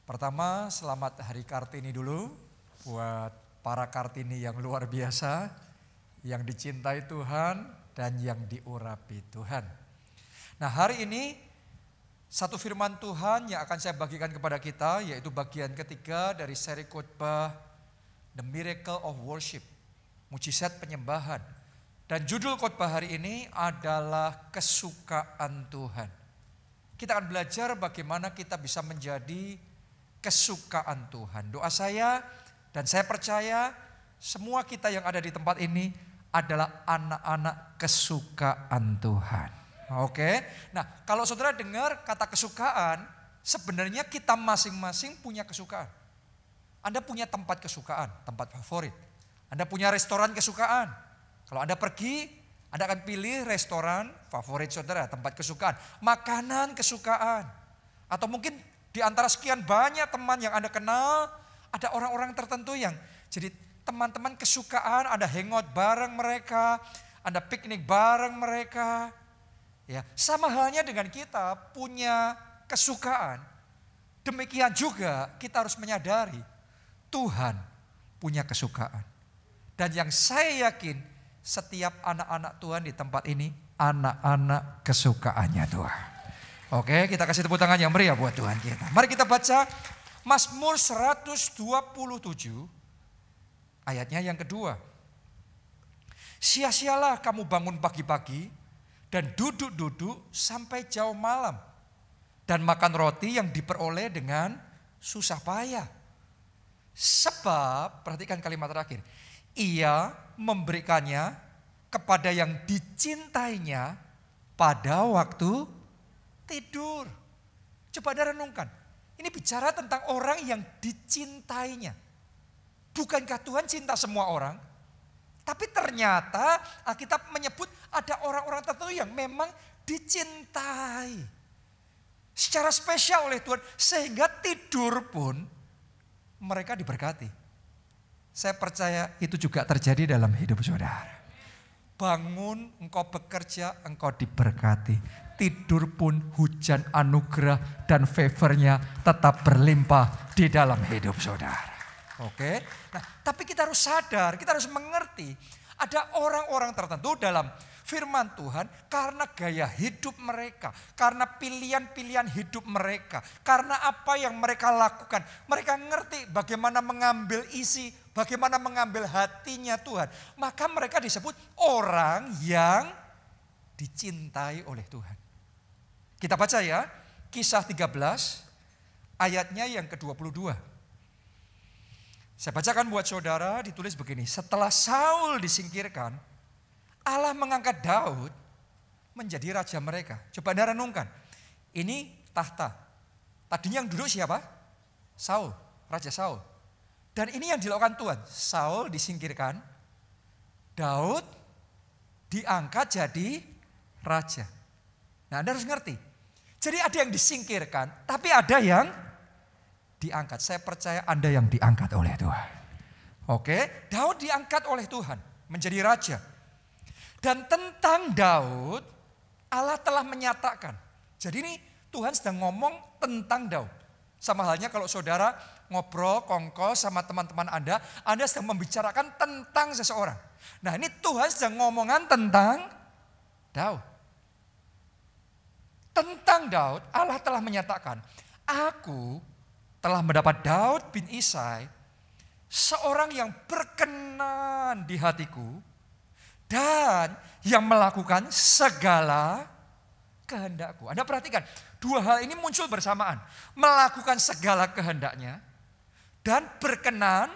Pertama, selamat Hari Kartini dulu buat para Kartini yang luar biasa, yang dicintai Tuhan dan yang diurapi Tuhan. Nah, hari ini satu firman Tuhan yang akan saya bagikan kepada kita, yaitu bagian ketiga dari seri khotbah The Miracle of Worship, mujizat penyembahan. Dan judul khotbah hari ini adalah kesukaan Tuhan. Kita akan belajar bagaimana kita bisa menjadi kesukaan Tuhan. Doa saya dan saya percaya semua kita yang ada di tempat ini adalah anak-anak kesukaan Tuhan. Oke. Nah, kalau saudara dengar kata kesukaan, sebenarnya kita masing-masing punya kesukaan. Anda punya tempat kesukaan, tempat favorit. Anda punya restoran kesukaan. Kalau Anda pergi, Anda akan pilih restoran favorit saudara, tempat kesukaan. Makanan kesukaan. Atau mungkin di antara sekian banyak teman yang Anda kenal, ada orang-orang tertentu yang jadi teman-teman kesukaan, Anda hangout bareng mereka, Anda piknik bareng mereka. Ya, sama halnya dengan kita punya kesukaan. Demikian juga kita harus menyadari Tuhan punya kesukaan. Dan yang saya yakin setiap anak-anak Tuhan di tempat ini anak-anak kesukaannya Tuhan. Oke, kita kasih tepuk tangan yang meriah buat Tuhan kita. Mari kita baca Mazmur 127 ayatnya yang kedua. Sia-sialah kamu bangun pagi-pagi dan duduk-duduk sampai jauh malam dan makan roti yang diperoleh dengan susah payah. Sebab, perhatikan kalimat terakhir, ia memberikannya kepada yang dicintainya pada waktu tidur. Coba Anda renungkan. Ini bicara tentang orang yang dicintainya. Bukankah Tuhan cinta semua orang? Tapi ternyata Alkitab menyebut ada orang-orang tertentu yang memang dicintai secara spesial oleh Tuhan. Sehingga tidur pun mereka diberkati. Saya percaya itu juga terjadi dalam hidup saudara. Bangun, engkau bekerja, engkau diberkati. Tidur pun hujan anugerah dan favornya tetap berlimpah di dalam hidup saudara. Oke. Nah, tapi kita harus sadar, kita harus mengerti ada orang-orang tertentu dalam firman Tuhan karena gaya hidup mereka, karena pilihan-pilihan hidup mereka, karena apa yang mereka lakukan. Mereka ngerti bagaimana mengambil isi, bagaimana mengambil hatinya Tuhan. Maka mereka disebut orang yang dicintai oleh Tuhan. Kita baca ya, Kisah 13 ayatnya yang ke-22. Saya bacakan buat saudara, ditulis begini. Setelah Saul disingkirkan, Allah mengangkat Daud menjadi raja mereka. Coba Anda renungkan. Ini tahta. Tadinya yang duduk siapa? Saul, Raja Saul. Dan ini yang dilakukan Tuhan. Saul disingkirkan, Daud diangkat jadi raja. Nah, Anda harus ngerti. Jadi ada yang disingkirkan, tapi ada yang diangkat. Saya percaya Anda yang diangkat oleh Tuhan. Oke, Daud diangkat oleh Tuhan menjadi raja. Dan tentang Daud, Allah telah menyatakan. Jadi ini Tuhan sedang ngomong tentang Daud. Sama halnya kalau saudara ngobrol, kongkol sama teman-teman Anda sedang membicarakan tentang seseorang. Nah, ini Tuhan sedang ngomongan tentang Daud. Tentang Daud, Allah telah menyatakan, aku telah mendapat Daud bin Isai, seorang yang berkenan di hatiku, dan yang melakukan segala kehendakku. Anda perhatikan, dua hal ini muncul bersamaan. Melakukan segala kehendaknya, dan berkenan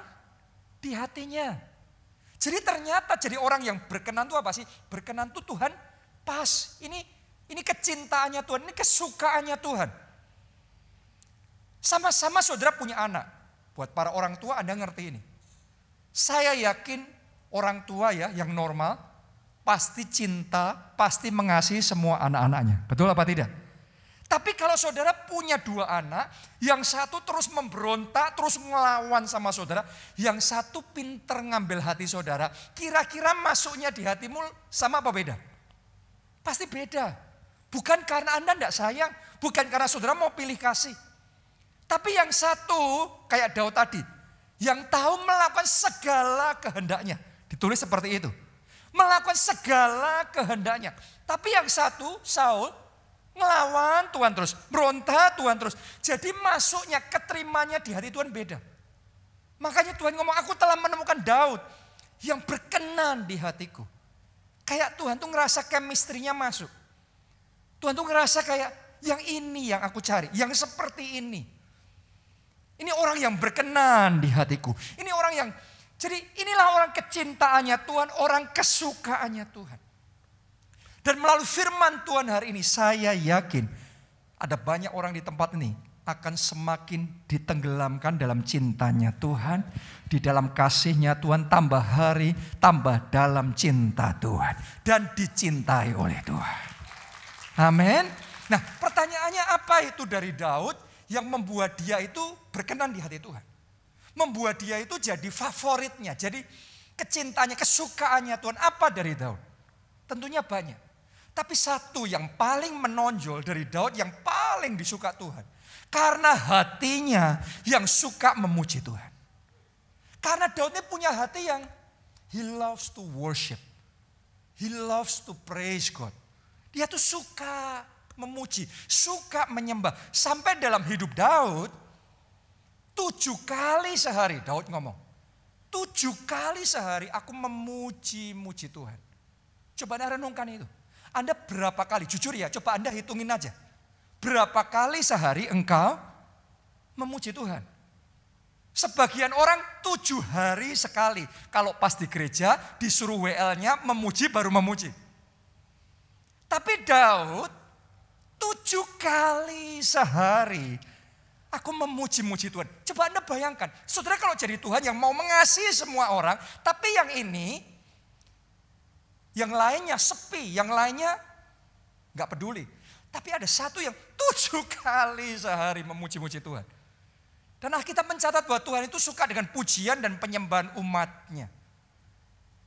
di hatinya. Jadi ternyata jadi orang yang berkenan itu apa sih? Berkenan itu Tuhan pas, ini kecintaannya Tuhan, ini kesukaannya Tuhan. Sama-sama saudara punya anak. Buat para orang tua Anda ngerti ini. Saya yakin orang tua ya yang normal pasti cinta, pasti mengasihi semua anak-anaknya. Betul apa tidak? Tapi kalau saudara punya dua anak, yang satu terus memberontak, terus ngelawan sama saudara, yang satu pinter ngambil hati saudara, kira-kira masuknya di hatimu sama apa beda? Pasti beda. Bukan karena Anda tidak sayang, bukan karena saudara mau pilih kasih. Tapi yang satu kayak Daud tadi, yang tahu melakukan segala kehendaknya. Ditulis seperti itu. Melakukan segala kehendaknya. Tapi yang satu, Saul, ngelawan Tuhan terus. Berontak Tuhan terus. Jadi masuknya, keterimanya di hati Tuhan beda. Makanya Tuhan ngomong, aku telah menemukan Daud yang berkenan di hatiku. Kayak Tuhan tuh ngerasa chemistry-nya masuk. Tuhan tuh ngerasa kayak yang ini yang aku cari. Yang seperti ini. Ini orang yang berkenan di hatiku. Ini orang yang, jadi inilah orang kecintaannya Tuhan, orang kesukaannya Tuhan. Dan melalui firman Tuhan hari ini saya yakin ada banyak orang di tempat ini akan semakin ditenggelamkan dalam cintanya Tuhan. Di dalam kasihnya Tuhan tambah hari, tambah dalam cinta Tuhan. Dan dicintai oleh Tuhan. Amin. Nah pertanyaannya apa itu dari Daud? Yang membuat dia itu berkenan di hati Tuhan. Membuat dia itu jadi favoritnya. Jadi kecintanya, kesukaannya Tuhan. Apa dari Daud? Tentunya banyak. Tapi satu yang paling menonjol dari Daud yang paling disuka Tuhan. Karena hatinya yang suka memuji Tuhan. Karena Daud ini punya hati yang he loves to worship. He loves to praise God. Dia tuh suka memuji, suka menyembah. Sampai dalam hidup Daud, 7 kali sehari Daud ngomong. 7 kali sehari aku memuji-muji Tuhan. Coba Anda renungkan itu. Anda berapa kali, jujur ya, coba Anda hitungin aja. Berapa kali sehari engkau memuji Tuhan? Sebagian orang 7 hari sekali. Kalau pas di gereja disuruh WL-nya memuji baru memuji. Tapi Daud 7 kali sehari aku memuji-muji Tuhan. Coba Anda bayangkan, saudara kalau jadi Tuhan yang mau mengasihi semua orang, tapi yang ini, yang lainnya sepi, yang lainnya gak peduli. Tapi ada satu yang 7 kali sehari memuji-muji Tuhan. Dan Alkitab mencatat bahwa Tuhan itu suka dengan pujian dan penyembahan umatnya.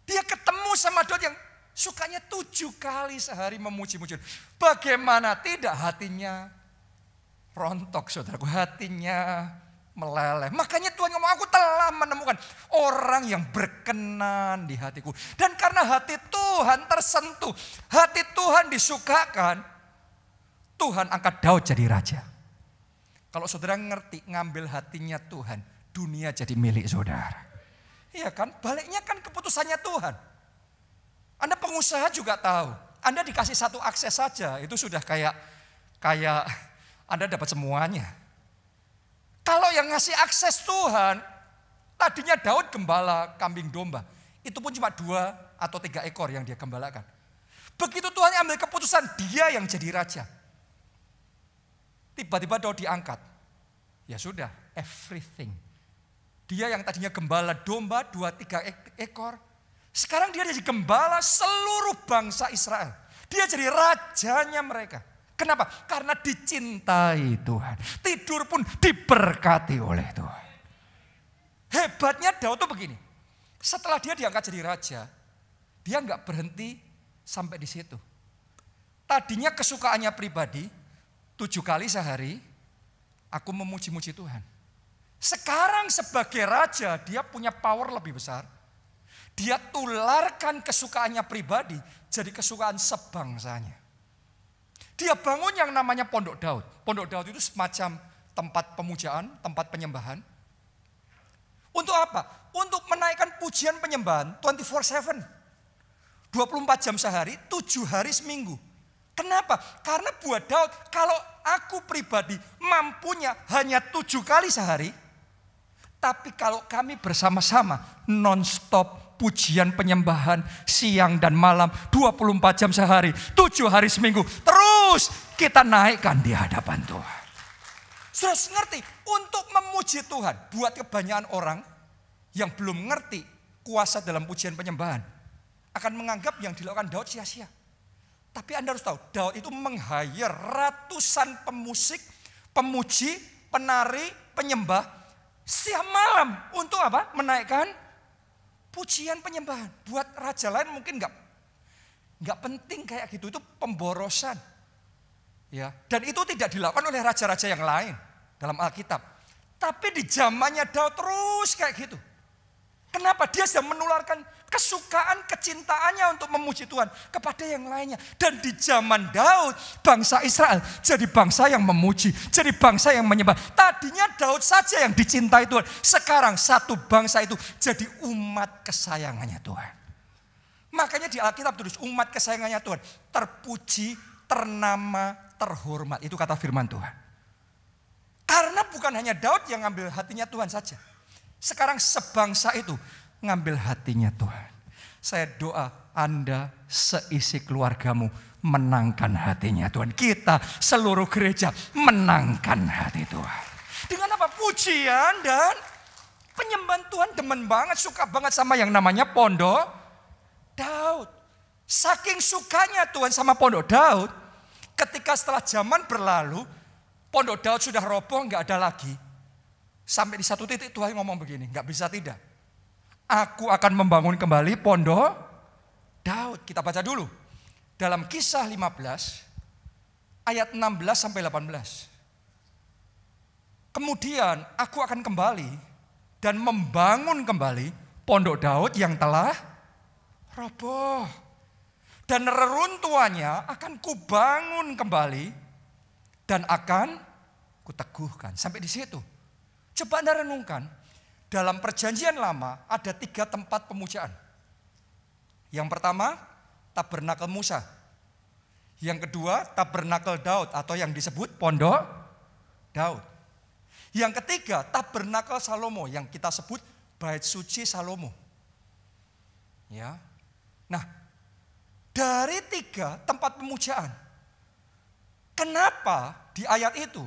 Dia ketemu sama Daud yang sukanya 7 kali sehari memuji-muji. Bagaimana tidak hatinya rontok saudaraku. Hatinya meleleh. Makanya Tuhan ngomong aku telah menemukan orang yang berkenan di hatiku. Dan karena hati Tuhan tersentuh. Hati Tuhan disukakan. Tuhan angkat Daud jadi raja. Kalau saudara ngerti ngambil hatinya Tuhan. Dunia jadi milik saudara. Iya kan? Baliknya kan keputusannya Tuhan. Anda pengusaha juga tahu. Anda dikasih satu akses saja. Itu sudah kayak Anda dapat semuanya. Kalau yang ngasih akses Tuhan. Tadinya Daud gembala kambing domba. Itu pun cuma 2 atau 3 ekor yang dia gembalakan. Begitu Tuhan ambil keputusan. Dia yang jadi raja. Tiba-tiba Daud diangkat. Ya sudah, everything. Dia yang tadinya gembala domba 2-3 ekor. Sekarang dia jadi gembala seluruh bangsa Israel. Dia jadi rajanya mereka. Kenapa? Karena dicintai Tuhan. Tidur pun diberkati oleh Tuhan. Hebatnya Daud tuh begini. Setelah dia diangkat jadi raja, dia nggak berhenti sampai di situ. Tadinya kesukaannya pribadi, 7 kali sehari, aku memuji-muji Tuhan. Sekarang sebagai raja, dia punya power lebih besar. Dia tularkan kesukaannya pribadi jadi kesukaan sebangsanya. Dia bangun yang namanya Pondok Daud. Pondok Daud itu semacam tempat pemujaan, tempat penyembahan. Untuk apa? Untuk menaikkan pujian penyembahan 24/7. 24 jam sehari, 7 hari seminggu. Kenapa? Karena buat Daud, kalau aku pribadi mampunya hanya 7 kali sehari. Tapi kalau kami bersama-sama non-stop pujian penyembahan siang dan malam 24 jam sehari, 7 hari seminggu. Terus kita naikkan di hadapan Tuhan. Sudah ngerti? Untuk memuji Tuhan. Buat kebanyakan orang yang belum ngerti kuasa dalam pujian penyembahan. Akan menganggap yang dilakukan Daud sia-sia. Tapi Anda harus tahu, Daud itu meng-hire ratusan pemusik, pemuji, penari, penyembah. Setiap malam untuk apa? Menaikkan pujian penyembahan. Buat raja lain mungkin nggak penting kayak gitu. Itu pemborosan. Ya, dan itu tidak dilakukan oleh raja-raja yang lain dalam Alkitab. Tapi di zamannya Daud terus kayak gitu. Kenapa? Dia sudah menularkan kesukaan, kecintaannya untuk memuji Tuhan kepada yang lainnya. Dan di zaman Daud, bangsa Israel jadi bangsa yang memuji, jadi bangsa yang menyembah. Tadinya Daud saja yang dicintai Tuhan. Sekarang satu bangsa itu jadi umat kesayangannya Tuhan. Makanya di Alkitab tulis umat kesayangannya Tuhan. Terpuji, ternama, terhormat. Itu kata firman Tuhan. Karena bukan hanya Daud yang ngambil hatinya Tuhan saja. Sekarang sebangsa itu ngambil hatinya Tuhan. Saya doa Anda seisi keluargamu menangkan hatinya Tuhan. Kita seluruh gereja menangkan hati Tuhan. Dengan apa? Pujian dan penyembahan Tuhan. Demen banget, suka banget sama yang namanya Pondok Daud. Saking sukanya Tuhan sama Pondok Daud, ketika setelah zaman berlalu, Pondok Daud sudah roboh, nggak ada lagi. Sampai di satu titik Tuhan ngomong begini, nggak bisa tidak. Aku akan membangun kembali Pondok Daud. Kita baca dulu. Dalam Kisah 15 ayat 16 sampai 18. Kemudian aku akan kembali dan membangun kembali Pondok Daud yang telah roboh. Dan reruntuhannya akan kubangun kembali dan akan kuteguhkan. Sampai di situ. Coba Anda renungkan, dalam perjanjian lama ada 3 tempat pemujaan. Yang pertama, tabernakel Musa. Yang kedua, tabernakel Daud atau yang disebut Pondok Daud. Yang ketiga, tabernakel Salomo yang kita sebut Bait Suci Salomo. Ya. Nah, dari 3 tempat pemujaan, kenapa di ayat itu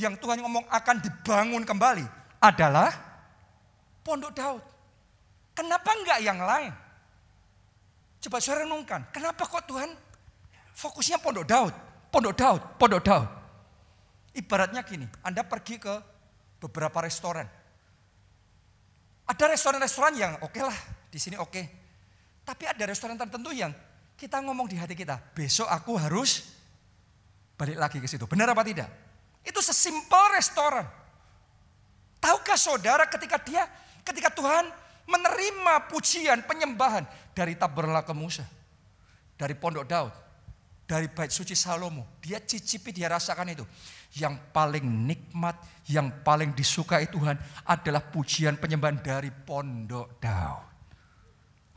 yang Tuhan ngomong akan dibangun kembali adalah Pondok Daud? Kenapa enggak yang lain? Coba saudara renungkan, kenapa kok Tuhan fokusnya Pondok Daud? Pondok Daud, Pondok Daud. Ibaratnya gini, Anda pergi ke beberapa restoran. Ada restoran-restoran yang oke lah, di sini oke. Tapi ada restoran tertentu yang kita ngomong di hati kita, besok aku harus balik lagi ke situ. Benar apa tidak? Itu sesimpel restoran. Tahukah saudara ketika Tuhan menerima pujian, penyembahan dari tabernakel Musa, dari Pondok Daud, dari Bait Suci Salomo, dia cicipi, dia rasakan itu. Yang paling nikmat, yang paling disukai Tuhan adalah pujian penyembahan dari Pondok Daud.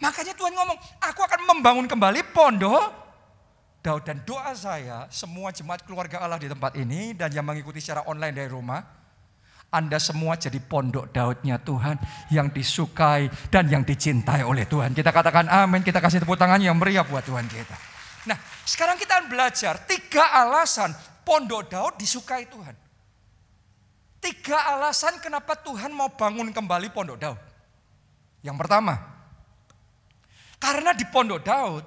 Makanya Tuhan ngomong, aku akan membangun kembali Pondok Daud. Dan doa saya, semua jemaat keluarga Allah di tempat ini dan yang mengikuti secara online dari rumah, Anda semua jadi Pondok Daudnya Tuhan yang disukai dan yang dicintai oleh Tuhan. Kita katakan amin, kita kasih tepuk tangan yang meriah buat Tuhan kita. Nah, sekarang kita akan belajar 3 alasan Pondok Daud disukai Tuhan. 3 alasan kenapa Tuhan mau bangun kembali Pondok Daud. Yang pertama, karena di Pondok Daud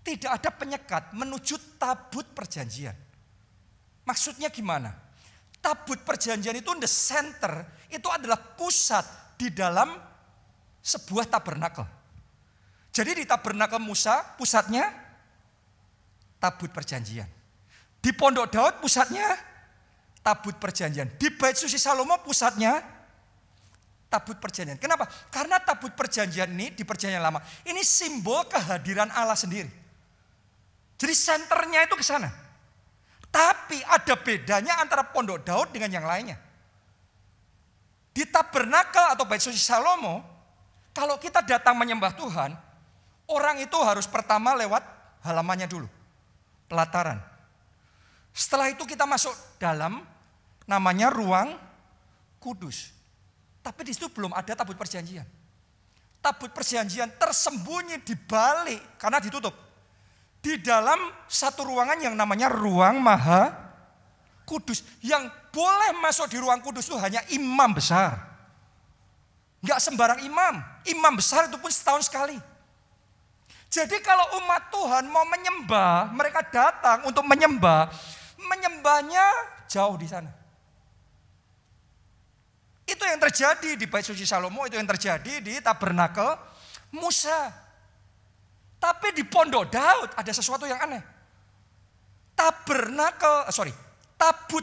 tidak ada penyekat menuju tabut perjanjian. Maksudnya gimana? Tabut perjanjian itu the center, itu adalah pusat di dalam sebuah tabernakel. Jadi di tabernakel Musa pusatnya tabut perjanjian. Di Pondok Daud pusatnya tabut perjanjian. Di Bait Suci Salomo pusatnya tabut perjanjian. Kenapa? Karena tabut perjanjian ini di perjanjian lama, ini simbol kehadiran Allah sendiri. Jadi senternya itu ke sana. Tapi ada bedanya antara Pondok Daud dengan yang lainnya. Di tabernakel atau Bait Suci Salomo, kalau kita datang menyembah Tuhan, orang itu harus pertama lewat halamannya dulu. Pelataran. Setelah itu kita masuk dalam namanya ruang kudus. Tapi di situ belum ada tabut perjanjian. Tabut perjanjian tersembunyi di balik karena ditutup. Di dalam satu ruangan yang namanya ruang maha kudus. Yang boleh masuk di ruang kudus itu hanya imam besar. Enggak sembarang imam. Imam besar itu pun setahun sekali. Jadi kalau umat Tuhan mau menyembah, mereka datang untuk menyembah. Menyembahnya jauh di sana. Itu yang terjadi di Bait Suci Salomo, itu yang terjadi di tabernakel Musa. Tapi di Pondok Daud ada sesuatu yang aneh. Tabut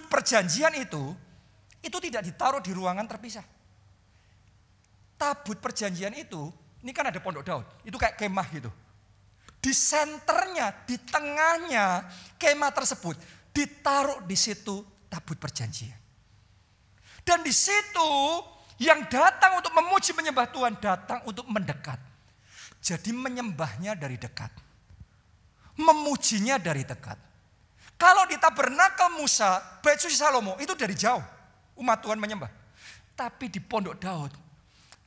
perjanjian itu itu tidak ditaruh di ruangan terpisah. Tabut perjanjian itu, ini kan ada pondok Daud, itu kayak kemah gitu. Di senternya, di tengahnya kemah tersebut, ditaruh di situ tabut perjanjian. Dan di situ yang datang untuk memuji menyembah Tuhan, datang untuk mendekat. Jadi menyembahnya dari dekat. Memujinya dari dekat. Kalau di tabernakel Musa, Bait Suci Salomo, itu dari jauh. Umat Tuhan menyembah. Tapi di pondok Daud,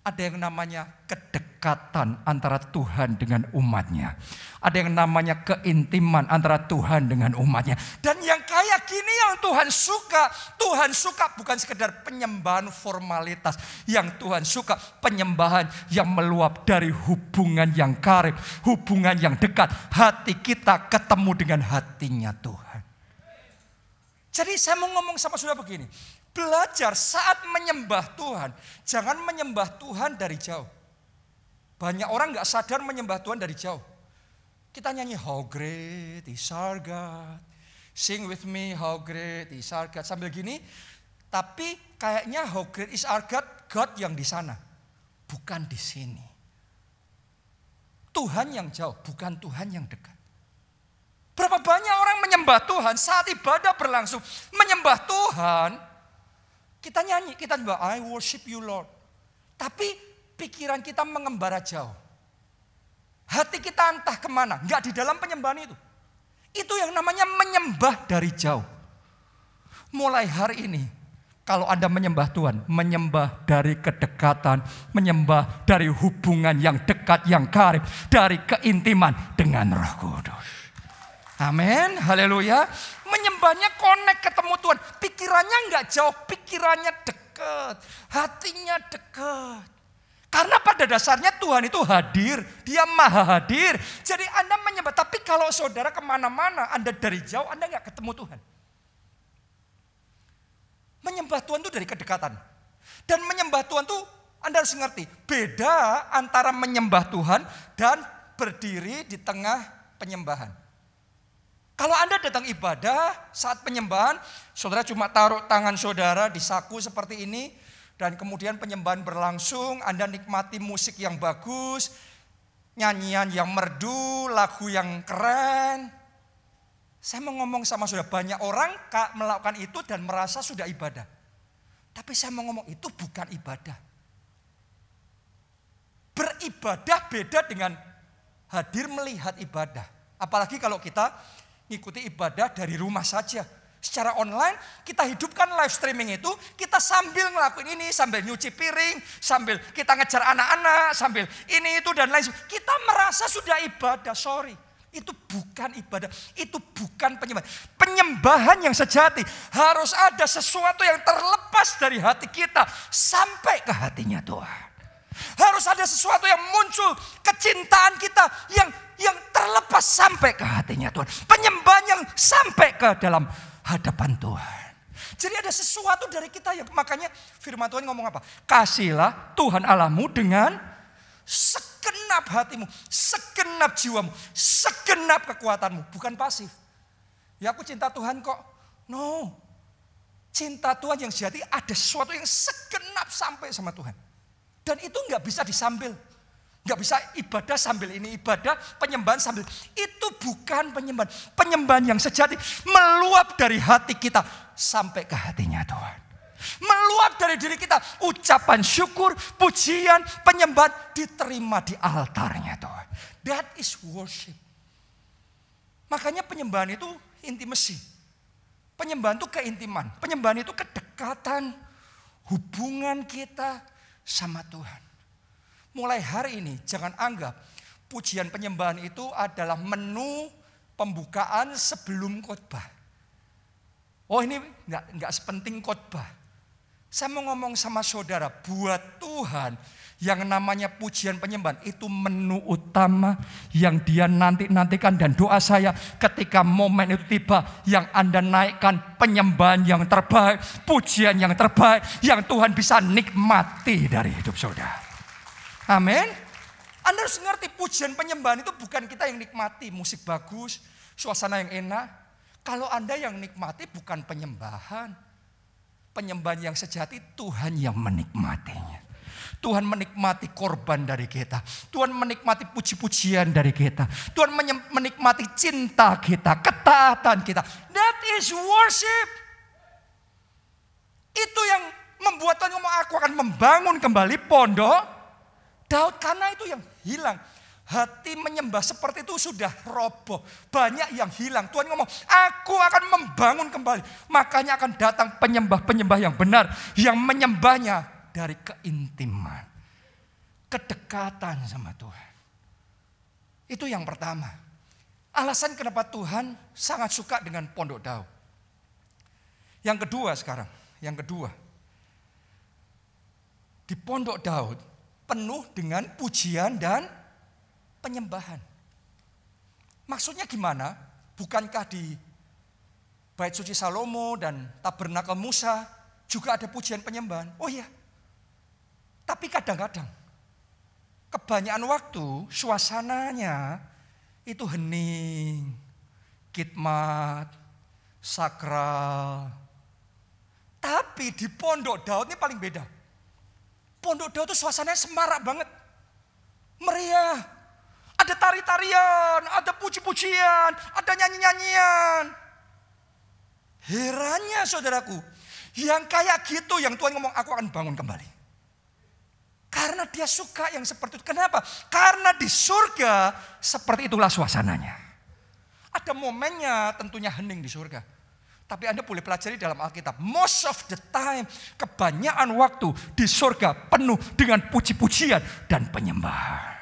ada yang namanya kedekatan antara Tuhan dengan umatnya. Ada yang namanya keintiman antara Tuhan dengan umatnya. Dan yang kayak gini yang Tuhan suka. Tuhan suka bukan sekedar penyembahan formalitas. Yang Tuhan suka penyembahan yang meluap dari hubungan yang karib. Hubungan yang dekat. Hati kita ketemu dengan hatinya Tuhan. Jadi saya mau ngomong sama saudara begini. Belajar saat menyembah Tuhan, jangan menyembah Tuhan dari jauh. Banyak orang gak sadar menyembah Tuhan dari jauh. Kita nyanyi how great is our God, sing with me how great is our God. Sambil gini, tapi kayaknya how great is our God, God yang di sana, bukan di sini. Tuhan yang jauh, bukan Tuhan yang dekat. Berapa banyak orang menyembah Tuhan saat ibadah berlangsung, menyembah Tuhan. Kita nyanyi, kita bilang, I worship you Lord. Tapi pikiran kita mengembara jauh. Hati kita entah kemana, enggak di dalam penyembahan itu. Itu yang namanya menyembah dari jauh. Mulai hari ini, kalau Anda menyembah Tuhan, menyembah dari kedekatan, menyembah dari hubungan yang dekat, yang karib, dari keintiman dengan Roh Kudus. Amin, haleluya. Menyembahnya connect ketemu Tuhan. Pikirannya enggak jauh, pikirannya dekat. Hatinya dekat. Karena pada dasarnya Tuhan itu hadir. Dia maha hadir. Jadi Anda menyembah. Tapi kalau saudara kemana-mana, Anda dari jauh, Anda enggak ketemu Tuhan. Menyembah Tuhan itu dari kedekatan. Dan menyembah Tuhan itu Anda harus ngerti. Beda antara menyembah Tuhan dan berdiri di tengah penyembahan. Kalau Anda datang ibadah saat penyembahan, saudara cuma taruh tangan saudara di saku seperti ini. Dan kemudian penyembahan berlangsung, Anda nikmati musik yang bagus, nyanyian yang merdu, lagu yang keren. Saya mau ngomong sama saudara, banyak orang melakukan itu dan merasa sudah ibadah. Tapi saya mau ngomong, itu bukan ibadah. Beribadah beda dengan hadir melihat ibadah. Apalagi kalau kita ngikuti ibadah dari rumah saja. Secara online kita hidupkan live streaming itu. Kita sambil ngelakuin ini. Sambil nyuci piring. Sambil kita ngejar anak-anak. Sambil ini itu dan lain sebagainya. Kita merasa sudah ibadah. Sorry. Itu bukan ibadah. Itu bukan penyembahan. Penyembahan yang sejati. Harus ada sesuatu yang terlepas dari hati kita. Sampai ke hatinya Tuhan. Harus ada sesuatu yang muncul. Kecintaan kita yang terlepas sampai ke hatinya Tuhan. Penyembahan yang sampai ke dalam hadapan Tuhan. Jadi ada sesuatu dari kita yang makanya firman Tuhan ngomong apa? Kasihlah Tuhan Allahmu dengan segenap hatimu, segenap jiwamu, segenap kekuatanmu. Bukan pasif. Ya aku cinta Tuhan kok. No. Cinta Tuhan yang sejati ada sesuatu yang segenap sampai sama Tuhan. Dan itu nggak bisa disambil. Nggak bisa ibadah sambil ini ibadah, penyembahan sambil. Itu bukan penyembahan. Penyembahan yang sejati meluap dari hati kita sampai ke hatinya Tuhan. Meluap dari diri kita. Ucapan syukur, pujian, penyembahan diterima di altarnya Tuhan. That is worship. Makanya penyembahan itu intimacy. Penyembahan itu keintiman. Penyembahan itu kedekatan. Hubungan kita sama Tuhan. Mulai hari ini jangan anggap pujian penyembahan itu adalah menu pembukaan sebelum khotbah. Oh ini enggak sepenting khotbah. Saya mau ngomong sama saudara, buat Tuhan yang namanya pujian penyembahan itu menu utama yang dia nantikan, dan doa saya ketika momen itu tiba yang Anda naikkan penyembahan yang terbaik, pujian yang terbaik yang Tuhan bisa nikmati dari hidup saudara. Amin. Anda harus ngerti pujian penyembahan itu bukan kita yang nikmati musik bagus, suasana yang enak. Kalau Anda yang nikmati bukan penyembahan. penyembahan yang sejati Tuhan yang menikmatinya. Tuhan menikmati korban dari kita. Tuhan menikmati puji-pujian dari kita. Tuhan menikmati cinta kita, ketaatan kita. That is worship. Itu yang membuat Tuhan ngomong, aku akan membangun kembali pondok Daud. Karena itu yang hilang. Hati menyembah seperti itu sudah roboh. Banyak yang hilang. Tuhan ngomong, aku akan membangun kembali. Makanya akan datang penyembah-penyembah yang benar. Yang menyembahnya dari keintiman. Kedekatan sama Tuhan. Itu yang pertama. Alasan kenapa Tuhan sangat suka dengan pondok Daud. Yang kedua sekarang. Yang kedua. Di pondok Daud penuh dengan pujian dan penyembahan. Maksudnya gimana? Bukankah di Bait Suci Salomo dan Tabernakel Musa juga ada pujian penyembahan? Oh iya. Tapi kadang-kadang kebanyakan waktu suasananya itu hening, khidmat, sakral. Tapi di pondok Daud ini paling beda. Pondok Daud itu suasananya semarak banget. Meriah. Ada tari-tarian, ada puji-pujian, ada nyanyi-nyanyian. Herannya saudaraku, yang kayak gitu yang Tuhan ngomong, aku akan bangun kembali. Karena dia suka yang seperti itu. Kenapa? Karena di surga seperti itulah suasananya. Ada momennya tentunya hening di surga. Tapi Anda boleh pelajari dalam Alkitab. Most of the time, kebanyakan waktu di surga penuh dengan puji-pujian dan penyembahan.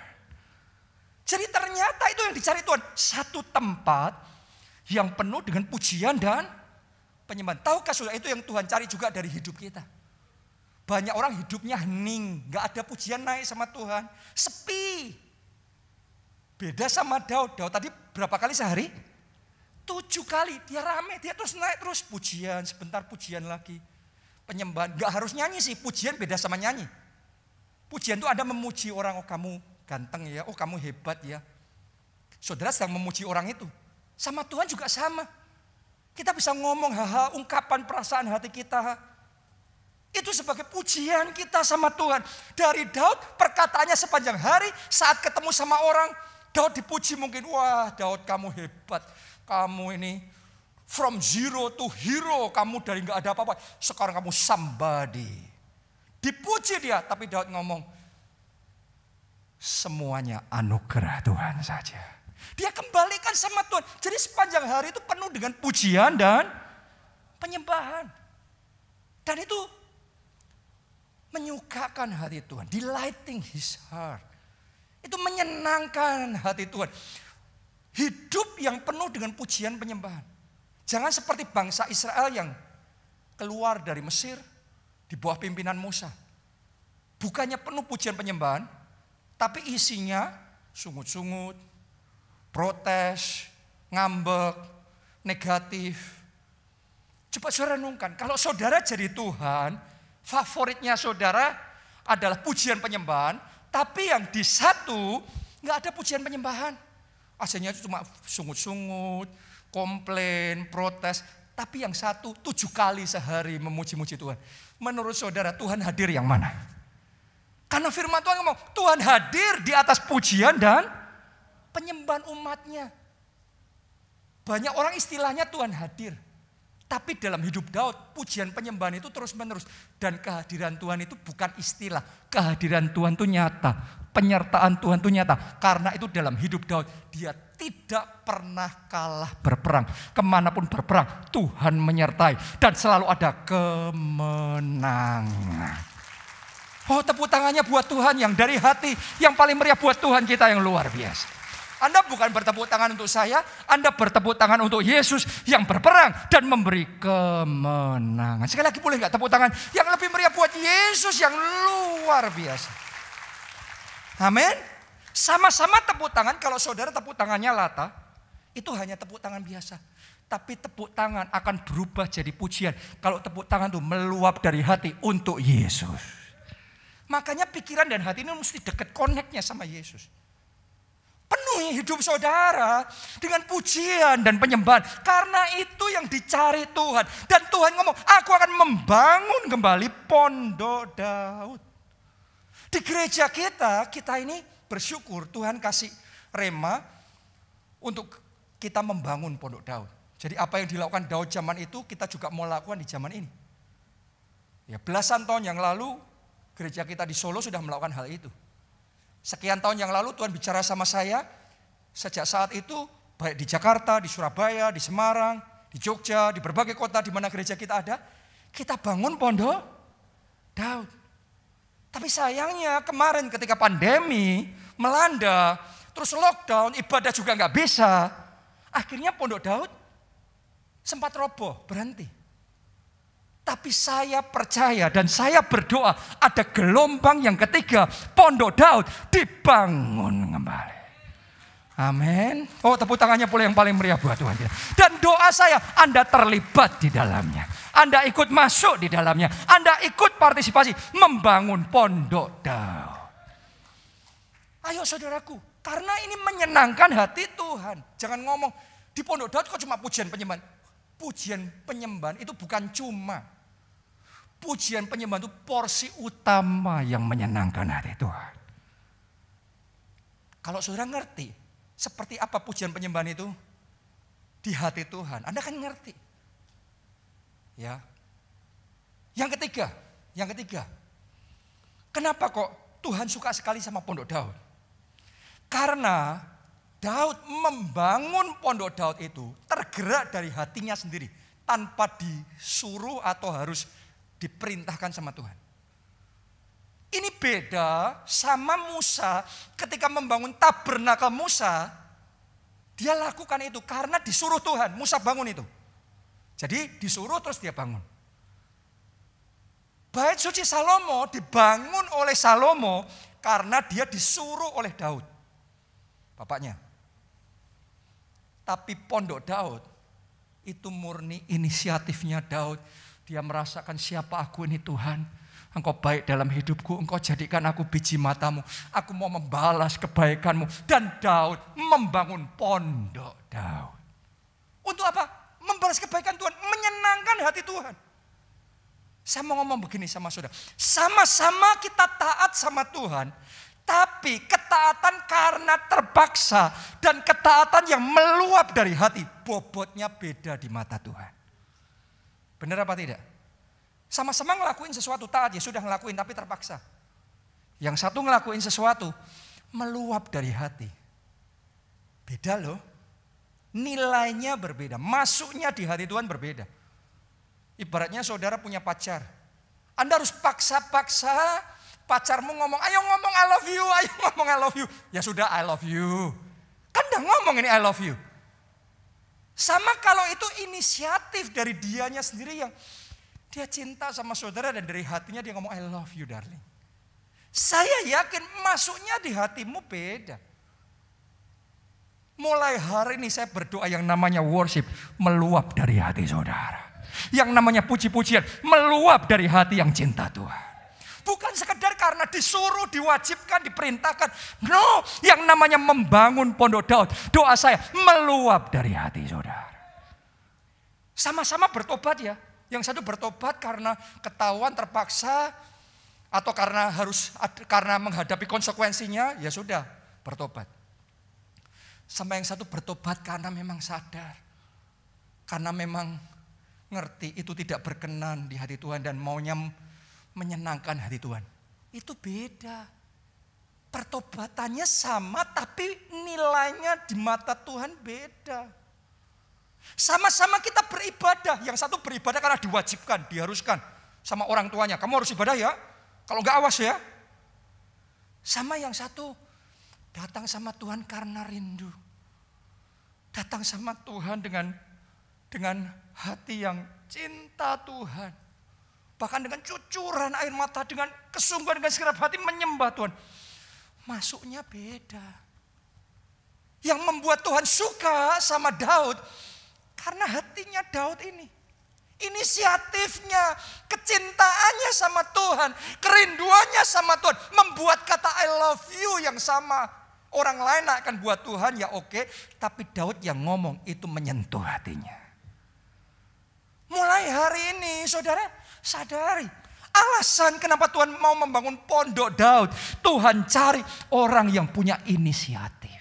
Jadi ternyata itu yang dicari Tuhan. Satu tempat yang penuh dengan pujian dan penyembahan. Tahukah saudara, itu yang Tuhan cari juga dari hidup kita. Banyak orang hidupnya hening. Gak ada pujian naik sama Tuhan. Sepi. Beda sama Daud. Daud tadi berapa kali sehari? 7 kali. Dia rame. Dia terus naik terus. Pujian. Sebentar pujian lagi. Penyembahan. Gak harus nyanyi sih. Pujian beda sama nyanyi. Pujian itu Anda memuji orang. Oh kamu ganteng ya, oh kamu hebat ya. Saudara sedang memuji orang itu. Sama Tuhan juga sama. Kita bisa ngomong hal-hal, ungkapan perasaan hati kita. Itu sebagai pujian kita sama Tuhan. Dari Daud perkataannya sepanjang hari saat ketemu sama orang. Daud dipuji mungkin, wah Daud kamu hebat. Kamu ini from zero to hero. Kamu dari gak ada apa-apa. Sekarang kamu somebody. Dipuji dia, tapi Daud ngomong, semuanya anugerah Tuhan saja. Dia kembalikan sama Tuhan. Jadi sepanjang hari itu penuh dengan pujian dan penyembahan. Dan itu menyukakan hati Tuhan. Delighting his heart. Itu menyenangkan hati Tuhan. Hidup yang penuh dengan pujian penyembahan. Jangan seperti bangsa Israel yang keluar dari Mesir di bawah pimpinan Musa. Bukannya penuh pujian penyembahan, tapi isinya sungut-sungut, protes, ngambek, negatif. Coba saudara renungkan, kalau saudara jadi Tuhan, favoritnya saudara adalah pujian penyembahan, tapi yang di satu nggak ada pujian penyembahan. Aslinya cuma sungut-sungut, komplain, protes. Tapi yang satu 7 kali sehari memuji-muji Tuhan. Menurut saudara Tuhan hadir yang mana? Karena firman Tuhan ngomong, Tuhan hadir di atas pujian dan penyembahan umatnya. Banyak orang istilahnya Tuhan hadir. Tapi dalam hidup Daud, pujian penyembahan itu terus menerus. Dan kehadiran Tuhan itu bukan istilah. Kehadiran Tuhan itu nyata. Penyertaan Tuhan itu nyata. Karena itu dalam hidup Daud, dia tidak pernah kalah berperang. Kemanapun berperang, Tuhan menyertai. Dan selalu ada kemenangan. Oh, tepuk tangannya buat Tuhan yang dari hati, yang paling meriah buat Tuhan kita yang luar biasa. Anda bukan bertepuk tangan untuk saya, Anda bertepuk tangan untuk Yesus yang berperang dan memberi kemenangan. Sekali lagi boleh gak tepuk tangan yang lebih meriah buat Yesus yang luar biasa. Amin. Sama-sama tepuk tangan, kalau saudara tepuk tangannya lata, itu hanya tepuk tangan biasa. Tapi tepuk tangan akan berubah jadi pujian. Kalau tepuk tangan itu meluap dari hati untuk Yesus. Makanya pikiran dan hati ini mesti dekat, connect-nya sama Yesus. Penuh penuhi hidup saudara dengan pujian dan penyembahan. Karena itu yang dicari Tuhan. Dan Tuhan ngomong, aku akan membangun kembali pondok Daud. Di gereja kita ini bersyukur Tuhan kasih rema untuk kita membangun pondok Daud. Jadi apa yang dilakukan Daud zaman itu kita juga mau lakukan di zaman ini. Ya, belasan tahun yang lalu gereja kita di Solo sudah melakukan hal itu. Sekian tahun yang lalu Tuhan bicara sama saya, sejak saat itu baik di Jakarta, di Surabaya, di Semarang, di Jogja, di berbagai kota di mana gereja kita ada, kita bangun pondok Daud. Tapi sayangnya kemarin ketika pandemi melanda, terus lockdown, ibadah juga nggak bisa, akhirnya pondok Daud sempat roboh, berhenti. Tapi saya percaya dan saya berdoa ada gelombang yang ketiga, pondok Daud dibangun kembali. Amin. Oh, tepuk tangannya pula yang paling meriah buat Tuhan. Dan doa saya, Anda terlibat di dalamnya. Anda ikut masuk di dalamnya. Anda ikut partisipasi membangun pondok Daud. Ayo saudaraku, karena ini menyenangkan hati Tuhan. Jangan ngomong, di pondok Daud kok cuma pujian penyembahan. Pujian penyembahan itu bukan cuma. Pujian penyembahan itu porsi utama yang menyenangkan hati Tuhan. Kalau saudara ngerti seperti apa pujian penyembahan itu di hati Tuhan, Anda kan ngerti. Ya. Yang ketiga. Kenapa kok Tuhan suka sekali sama pondok Daud? Karena Daud membangun pondok Daud itu tergerak dari hatinya sendiri tanpa disuruh atau harus diperintahkan sama Tuhan. Ini beda sama Musa ketika membangun tabernakel Musa. Dia lakukan itu karena disuruh Tuhan. Musa bangun itu. Jadi disuruh terus dia bangun. Bait suci Salomo dibangun oleh Salomo karena dia disuruh oleh Daud, bapaknya. Tapi pondok Daud itu murni inisiatifnya Daud. Dia merasakan siapa aku ini Tuhan. Engkau baik dalam hidupku. Engkau jadikan aku biji matamu. Aku mau membalas kebaikanmu. Dan Daud membangun pondok Daud. Untuk apa? Membalas kebaikan Tuhan. Menyenangkan hati Tuhan. Saya mau ngomong begini sama saudara. Sama-sama kita taat sama Tuhan. Tapi ketaatan karena terpaksa. Dan ketaatan yang meluap dari hati. Bobotnya beda di mata Tuhan. Benar apa tidak? Sama-sama ngelakuin sesuatu taat, ya sudah ngelakuin tapi terpaksa. Yang satu ngelakuin sesuatu meluap dari hati. Beda loh. Nilainya berbeda, masuknya di hati Tuhan berbeda. Ibaratnya saudara punya pacar. Anda harus paksa-paksa pacarmu ngomong, ayo ngomong I love you, ayo ngomong I love you. Ya sudah I love you. Kan udah ngomong ini I love you. Sama kalau itu inisiatif dari dianya sendiri yang dia cinta sama saudara dan dari hatinya dia ngomong I love you darling. Saya yakin masuknya di hatimu beda. Mulai hari ini saya berdoa yang namanya worship meluap dari hati saudara. Yang namanya puji-pujian meluap dari hati yang cinta Tuhan. Bukan sekedar karena disuruh, diwajibkan, diperintahkan. No, yang namanya membangun pondok Daud. Doa saya meluap dari hati saudara. Sama-sama bertobat ya. Yang satu bertobat karena ketahuan terpaksa. Atau karena menghadapi konsekuensinya. Ya sudah bertobat. Sama yang satu bertobat karena memang sadar. Karena memang ngerti itu tidak berkenan di hati Tuhan. Dan maunya menyenangkan hati Tuhan. Itu beda. Pertobatannya sama tapi nilainya di mata Tuhan beda. Sama-sama kita beribadah. Yang satu beribadah karena diwajibkan, diharuskan sama orang tuanya. Kamu harus ibadah ya. Kalau enggak awas ya. Sama yang satu datang sama Tuhan karena rindu. Datang sama Tuhan dengan hati yang cinta Tuhan. Bahkan dengan cucuran air mata, dengan kesungguhan, dengan segenap hati menyembah Tuhan. Masuknya beda. Yang membuat Tuhan suka sama Daud, karena hatinya Daud ini. Inisiatifnya, kecintaannya sama Tuhan, kerinduannya sama Tuhan. Membuat kata I love you yang sama Orang lain akan buat Tuhan ya oke, tapi Daud yang ngomong itu menyentuh hatinya. Mulai hari ini saudara sadari alasan kenapa Tuhan mau membangun pondok Daud. Tuhan cari orang yang punya inisiatif.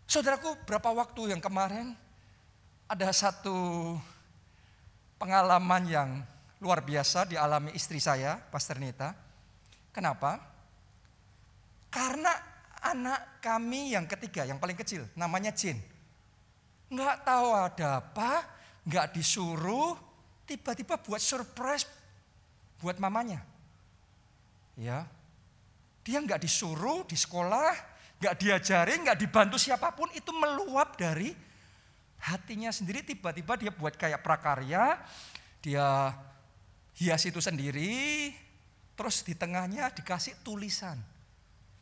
Saudaraku, berapa waktu yang kemarin ada satu pengalaman yang luar biasa dialami istri saya, Pastor Nita. Kenapa? Karena anak kami yang ketiga, yang paling kecil, namanya Jin. Nggak tahu ada apa, nggak disuruh, tiba-tiba buat surprise buat mamanya. Ya, dia nggak disuruh di sekolah, nggak diajari, nggak dibantu siapapun, itu meluap dari hatinya sendiri. Tiba-tiba dia buat kayak prakarya, dia hias itu sendiri, terus di tengahnya dikasih tulisan.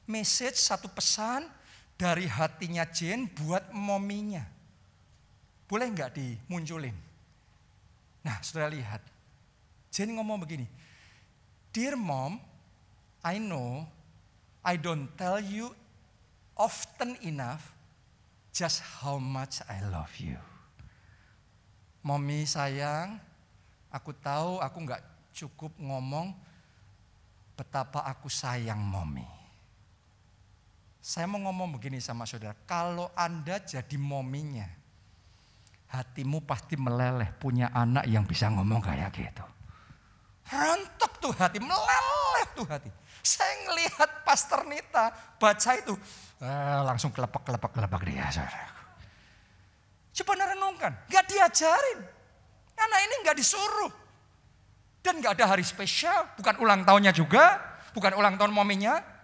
Message, satu pesan dari hatinya Jane buat mominya. Boleh nggak dimunculin? Nah, saudara lihat. Jane ngomong begini, "Dear Mom, I know I don't tell you often enough just how much I love you." Mommy sayang, aku tahu aku nggak cukup ngomong betapa aku sayang Mommy. Saya mau ngomong begini sama saudara, kalau Anda jadi mominya, hatimu pasti meleleh punya anak yang bisa ngomong kayak gitu. Rontok tuh hati, meleleh tuh hati. Saya ngelihat Pastor Nita baca itu, langsung kelepek dia saudara. Coba renungkan, gak diajarin. Anak ini gak disuruh. Dan gak ada hari spesial, bukan ulang tahunnya juga, bukan ulang tahun mominya.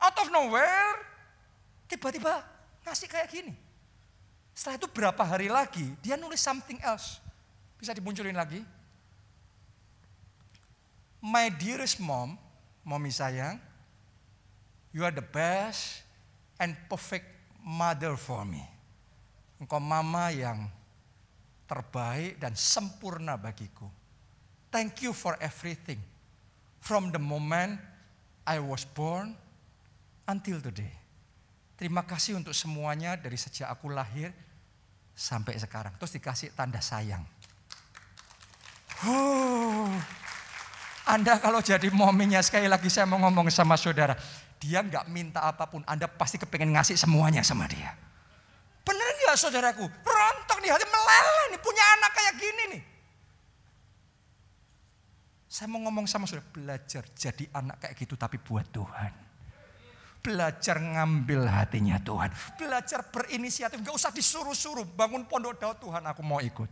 Out of nowhere, tiba-tiba ngasih kayak gini. Setelah itu berapa hari lagi, dia nulis something else. Bisa dimunculin lagi. My dearest mom, Mommy sayang, you are the best and perfect mother for me. Engkau mama yang terbaik dan sempurna bagiku. Thank you for everything. From the moment I was born until today. Terima kasih untuk semuanya dari sejak aku lahir sampai sekarang. Terus dikasih tanda sayang. Anda kalau jadi mominya, sekali lagi saya mau ngomong sama saudara, dia nggak minta apapun, Anda pasti kepengen ngasih semuanya sama dia. Bener nggak saudaraku? Rontok di hati, meleleh nih, punya anak kayak gini nih. Saya mau ngomong sama saudara, belajar jadi anak kayak gitu tapi buat Tuhan. Belajar ngambil hatinya Tuhan. Belajar berinisiatif, gak usah disuruh-suruh. Bangun pondok Daud, Tuhan aku mau ikut.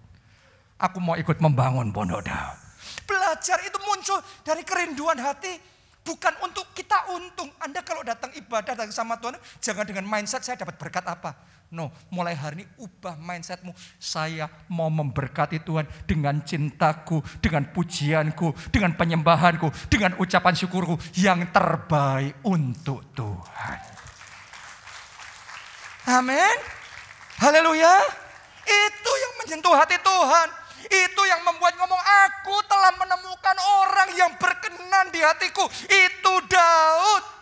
Aku mau ikut membangun pondok Daud. Belajar itu muncul dari kerinduan hati. Bukan untuk kita untung. Anda kalau datang ibadah datang sama Tuhan, jangan dengan mindset saya dapat berkat apa. No, mulai hari ini ubah mindsetmu. Saya mau memberkati Tuhan dengan cintaku, dengan pujianku, dengan penyembahanku, dengan ucapan syukurku yang terbaik untuk Tuhan. Amin. Haleluya. Itu yang menyentuh hati Tuhan. Itu yang membuat ngomong, aku telah menemukan orang yang berkenan di hatiku. Itu Daud.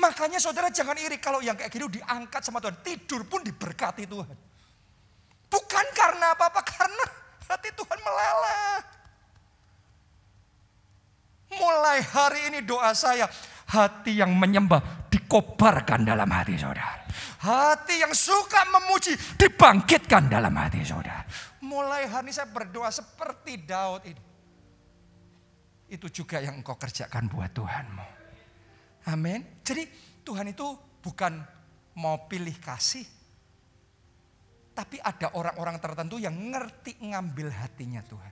Makanya saudara jangan iri kalau yang kayak gini diangkat sama Tuhan. Tidur pun diberkati Tuhan. Bukan karena apa-apa, karena hati Tuhan meleleh. Mulai hari ini doa saya, hati yang menyembah dikobarkan dalam hati saudara. Hati yang suka memuji dibangkitkan dalam hati saudara. Mulai hari ini saya berdoa seperti Daud ini. Itu juga yang engkau kerjakan buat Tuhanmu. Amin. Jadi Tuhan itu bukan mau pilih kasih. Tapi ada orang-orang tertentu yang ngerti ngambil hatinya Tuhan.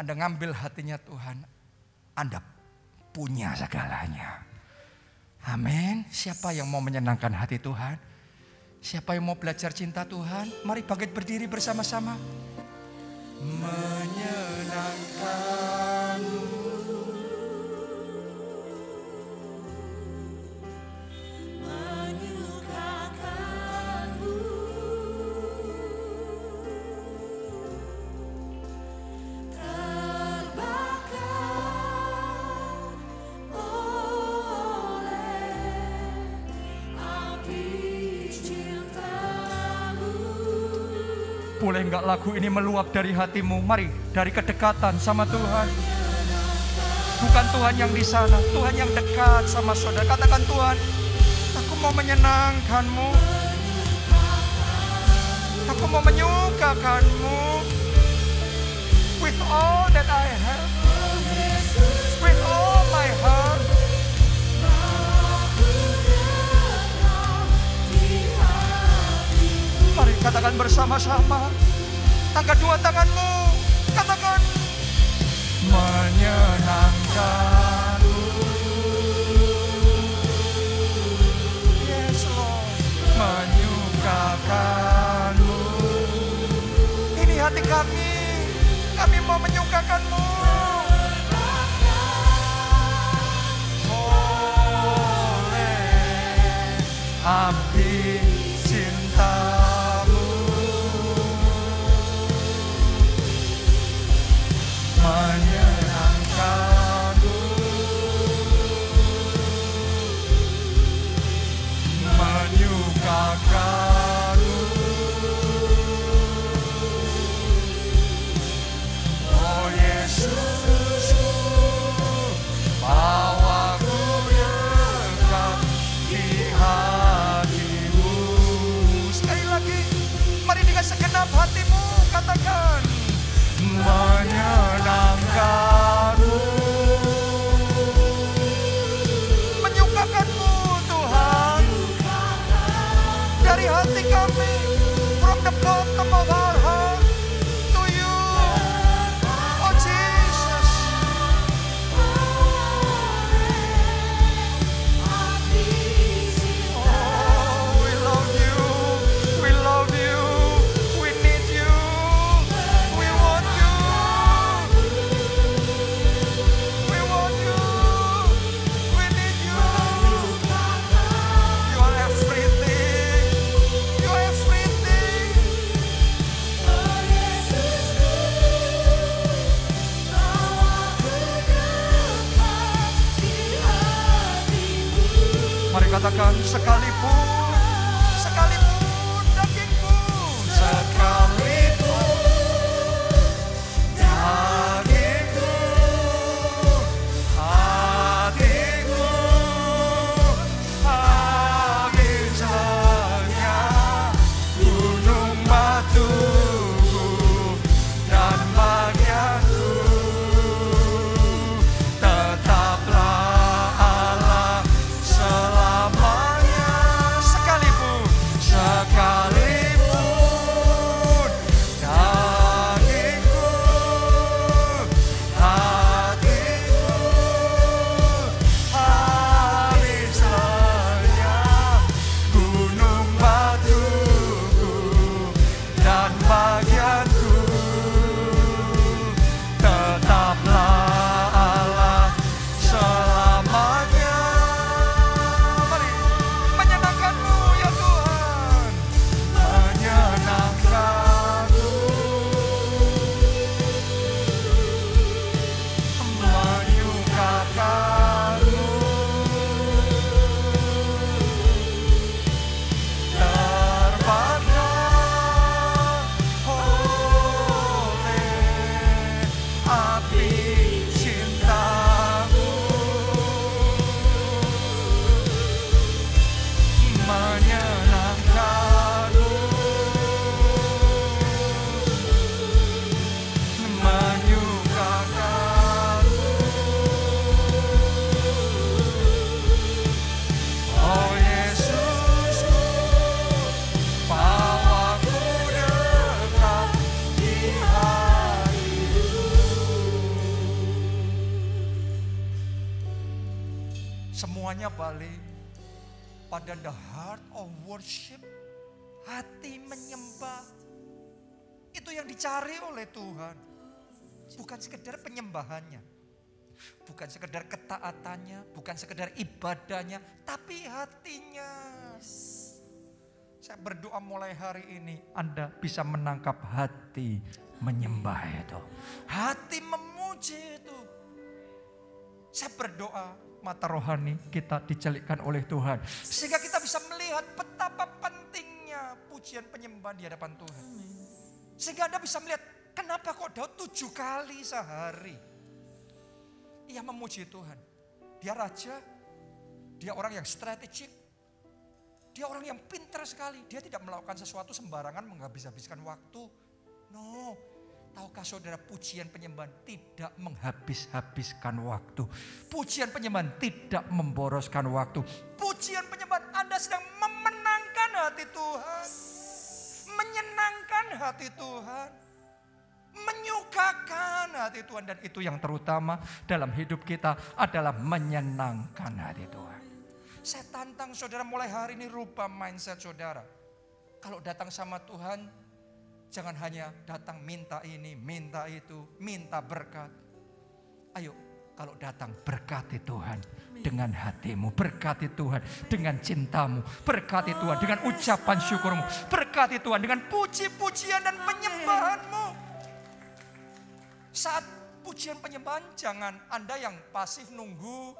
Anda ngambil hatinya Tuhan, Anda punya segalanya. Amin. Siapa yang mau menyenangkan hati Tuhan? Siapa yang mau belajar cinta Tuhan? Mari bangkit berdiri bersama-sama. Menyenangkanmu, menyukakanmu, terbakar, oh Boleh enggak lagu ini meluap dari hatimu? Mari, dari kedekatan sama Tuhan. Bukan Tuhan yang di sana, Tuhan yang dekat sama saudara. Katakan, Tuhan, aku mau menyenangkan-Mu. Aku mau menyukakan-Mu. With all that I have, with all my heart. Mari katakan bersama-sama. Angkat dua tanganmu. Katakan, menyenangkan-Mu. Yes, Lord. Menyukakan-Mu. Ini hati kami. Kami mau menyukakan-Mu. Oleh api cinta-Mu, menyenangkan-Mu, menyukakan-Mu. Oh Yesusku, bawaku dekat di hati-Mu. Sekali lagi, mari dengan segenap hatimu katakan, menyenangkan-Mu, menyukakan-Mu Tuhan. Dari hati kami, from the bottom of our heart to You, oh Jesus. Oh, we love You, we love You, we need You, we want You, we want You, we need You. You are everything, You are everything. Mari katakan, sekalipun dagingku, sekalipun dagingku, hatiku habis hanya gunung batuku dan bagianku, tetaplah Allah selamanya. Sekalipun dagingku, hatiku habis lenyap, gunung batuku dan bagianku, tetaplah Allah selamanya. Mari, menyenangkan-Mu ya Tuhan, menyenangkan-Mu, menyukakan-Mu, terbakar oleh api cinta-Mu, menyenangkan-Mu, menyukakan-Mu. Oh Yesusku, bawaku dekat di hati-Mu. Semuanya balik pada the heart of worship, hati menyembah. Itu yang dicari oleh Tuhan. Bukan sekedar penyembahannya, bukan sekedar ketaatannya, bukan sekedar ibadahnya, tapi hatinya. Saya berdoa mulai hari ini Anda bisa menangkap hati menyembah itu, hati memuji itu. Saya berdoa mata rohani kita dicelikkan oleh Tuhan, sehingga kita bisa melihat betapa pentingnya pujian penyembahan di hadapan Tuhan. Sehingga Anda bisa melihat, kenapa kok Daud 7 kali sehari ia memuji Tuhan. Dia raja, dia orang yang strategik, dia orang yang pintar sekali. Dia tidak melakukan sesuatu sembarangan menghabis-habiskan waktu. No, tahukah saudara, pujian penyembahan tidak menghabis-habiskan waktu. Pujian penyembahan tidak memboroskan waktu. Pujian penyembahan Anda sedang memenangkan hati Tuhan. Menyenangkan hati Tuhan. Menyukakan hati Tuhan. Dan itu yang terutama dalam hidup kita adalah menyenangkan hati Tuhan. Saya tantang saudara mulai hari ini rubah mindset saudara. Kalau datang sama Tuhan, jangan hanya datang minta ini, minta itu, minta berkat. Ayo, kalau datang berkati Tuhan dengan hatimu, berkati Tuhan dengan cintamu, berkati Tuhan dengan ucapan syukurmu, berkati Tuhan dengan puji-pujian dan penyembahanmu. Saat pujian penyembahan, jangan Anda yang pasif nunggu.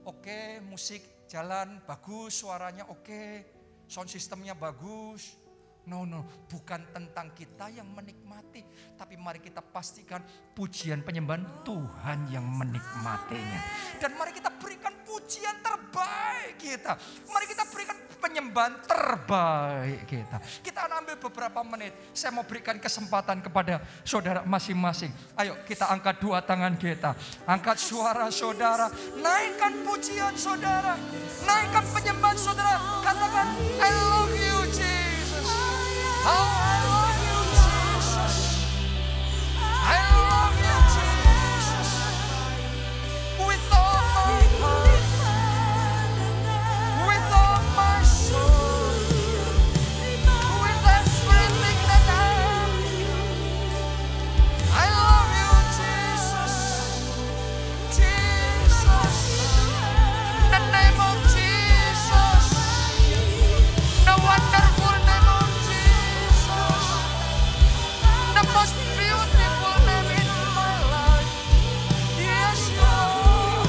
Oke, musik jalan bagus, suaranya oke, sound systemnya bagus. No, bukan tentang kita yang menikmati, tapi mari kita pastikan pujian penyembahan Tuhan yang menikmatinya. Dan mari kita berikan pujian terbaik kita. Mari kita berikan penyembahan terbaik kita. Kita akan ambil beberapa menit. Saya mau berikan kesempatan kepada saudara masing-masing. Ayo kita angkat 2 tangan kita. Angkat suara saudara. Naikkan pujian saudara. Naikkan penyembahan saudara. Katakan, I love you Jesus. Oh, I love you Jesus. I love you Jesus. With all my heart. With all my soul. With everything that I am. I love you Jesus. Jesus. The name of Jesus. The wonderful name of Jesus. The most beautiful name in my life. Yes, you are.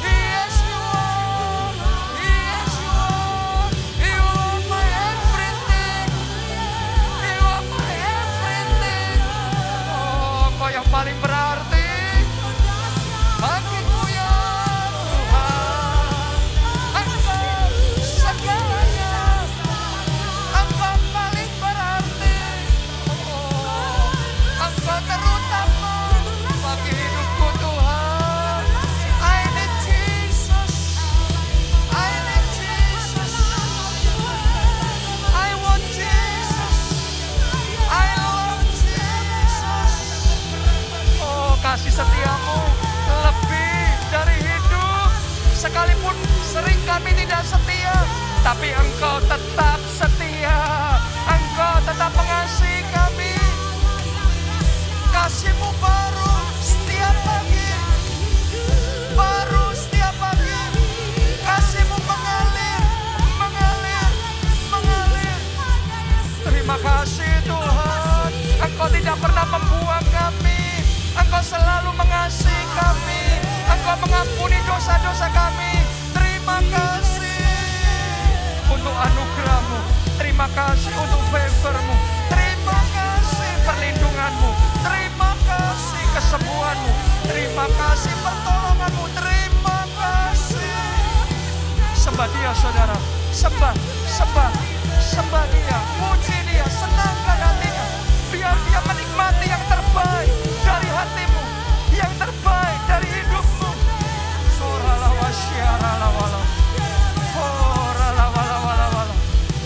Yes, you are. Yes, you are. You are my everything. You are my everything. Oh, Kau yang paling berarti bagiku ya Tuhan. Engkau segalanya. Engkau paling berarti. Engkau terutama bagi hidupku Tuhan. I need Jesus. I need Jesus. I want Jesus. I love Jesus. Oh, kasih setiamu lebih dari hidup. Sekalipun sering kami tidak setia, tapi Engkau tetap setia. Engkau tetap mengasihi kami. Kasih-Mu baru setiap pagi. Baru setiap pagi. Kasih-Mu mengalir, mengalir, mengalir. Terima kasih Tuhan. Engkau tidak pernah membuang kami. Engkau selalu mengasihi kami. Engkau mengampuni dosa-dosa kami. Terima kasih untuk anugerah-Mu. Terima kasih untuk favor-Mu. Terima kasih perlindungan-Mu. Terima kasih kesembuhan-Mu. Terima kasih pertolongan-Mu. Terima kasih. Sembah Dia saudara. Sembah, sembah, sembah Dia. Puji Dia, senangkan hatinya. Biar Dia menikmati yang terbaik dari hatimu. Yang terbaik dari hidupmu. Soralawa syaralawala. Soralawala.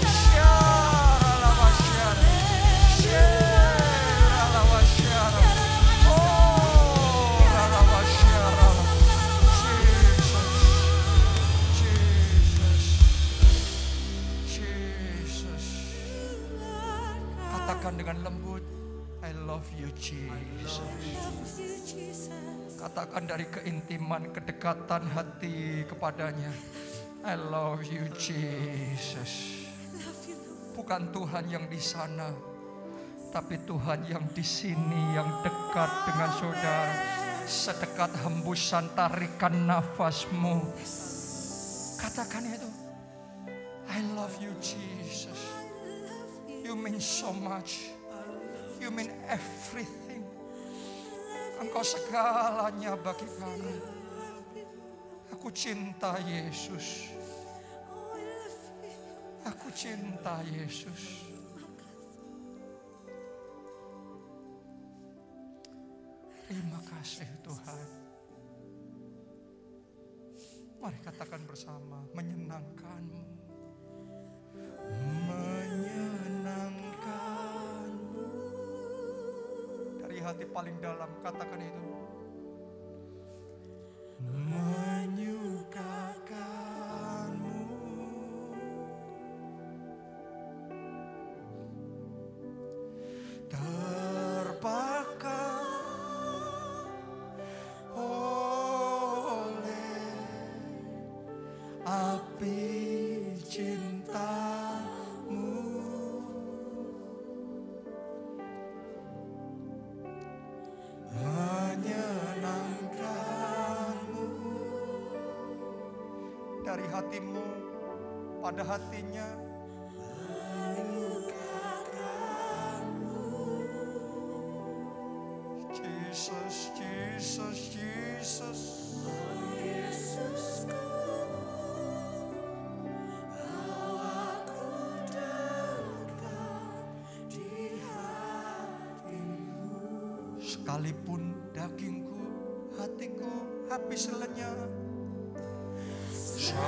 Syaralawa syara. Syaralawa syara. Oh, ralawa syara. Jesus. Katakan dengan lembut, I love you Jesus. Katakan dari keintiman, kedekatan hati kepadanya, I love you Jesus. Bukan Tuhan yang di sana, tapi Tuhan yang di sini, yang dekat dengan saudara. Sedekat hembusan tarikan nafasmu. Katakan itu, I love you Jesus. You mean so much. You mean everything. Engkau segalanya bagi kami. Aku cinta Yesus. Aku cinta Yesus. Terima kasih Tuhan. Mari katakan bersama, menyenangkan-Mu. Menyenangkan-Mu. Dari hati paling dalam katakan itu. Menyukakan-Mu. Terbakar oleh api cinta-Mu. Menyenangkan-Mu. Dari hatimu pada hatinya. Jesus, Jesus, Jesus. Oh Yesusku, aku dekat di hatimu. Sekalipun dagingku, hatiku habis lenyap. Sekalipun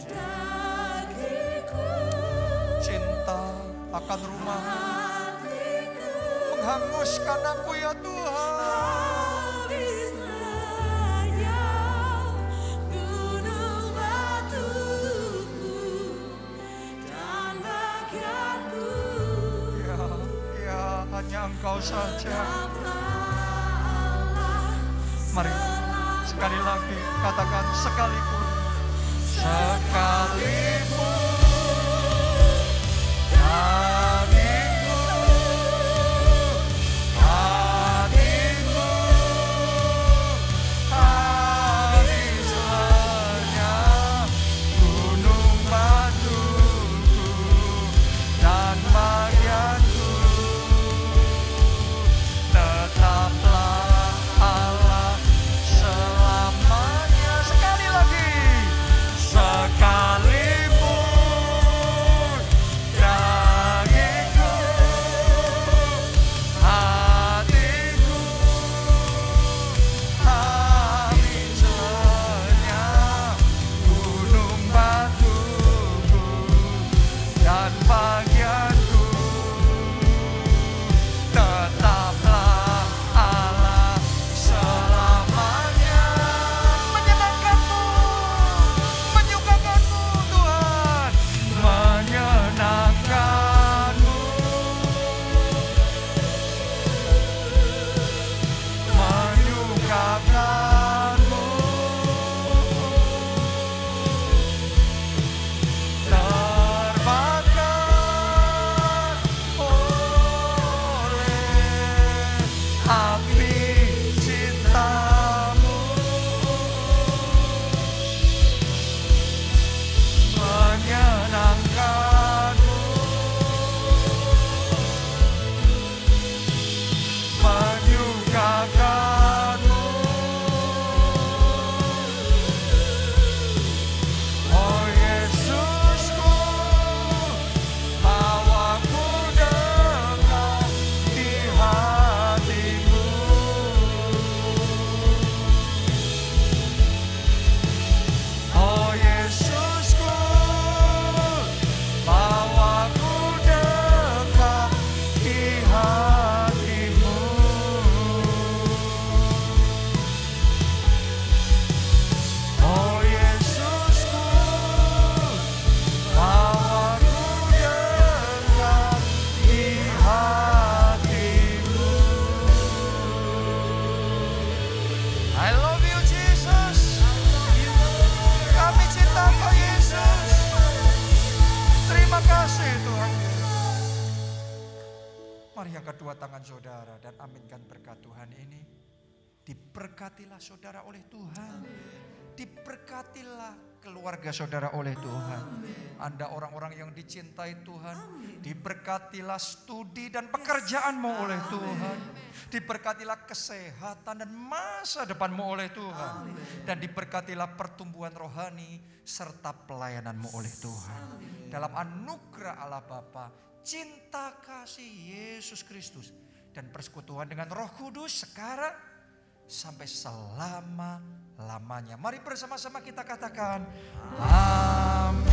dagingku cinta akan rumah-Mu menghanguskan aku ya Tuhan. Gunung batuku dan bagianku. Ya, hanya Engkau saja. Mari sekali lagi katakan sekalipun. Sekalipun kedua tangan saudara dan aminkan berkat Tuhan ini. Diberkatilah saudara oleh Tuhan. Diberkatilah keluarga saudara oleh Tuhan. Anda orang-orang yang dicintai Tuhan, diberkatilah studi dan pekerjaanmu oleh Tuhan. Diberkatilah kesehatan dan masa depanmu oleh Tuhan. Dan diberkatilah pertumbuhan rohani serta pelayananmu oleh Tuhan. Dalam anugerah Allah Bapa, cinta kasih Yesus Kristus, dan persekutuan dengan Roh Kudus sekarang sampai selama-lamanya. Mari bersama-sama kita katakan amin.